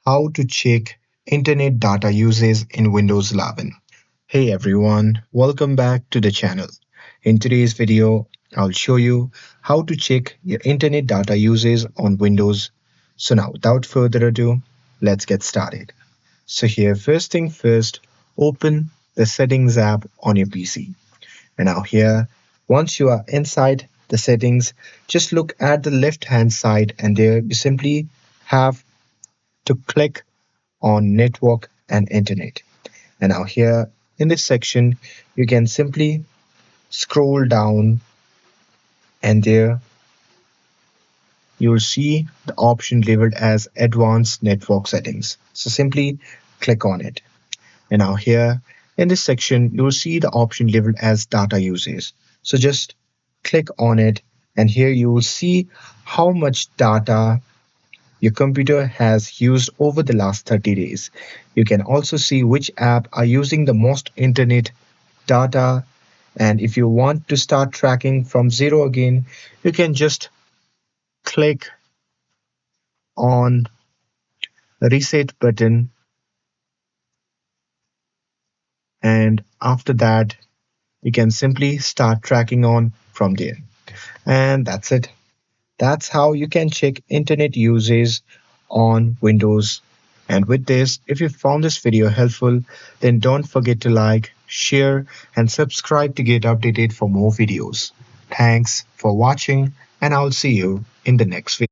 How to check internet data usage in Windows 11. Hey everyone, welcome back to the channel. In today's video, I'll show you how to check your internet data usage on Windows. So now without further ado, let's get started. So here, first thing first, open the settings app on your PC. And now here, once you are inside the settings, just look at the left hand side and there you simply have to click on network and internet. And now here in this section, you can simply scroll down and there you'll see the option labeled as advanced network settings. So simply click on it. And now here in this section, you'll see the option labeled as data usage. So just click on it and here you will see how much data your computer has used over the last 30 days. You can also see which app are using the most internet data. And if you want to start tracking from zero again, you can just click on the reset button. And after that, you can simply start tracking on from there. And that's it. That's how you can check internet usage on Windows. And with this, if you found this video helpful, then don't forget to like, share, and subscribe to get updated for more videos. Thanks for watching, and I'll see you in the next video.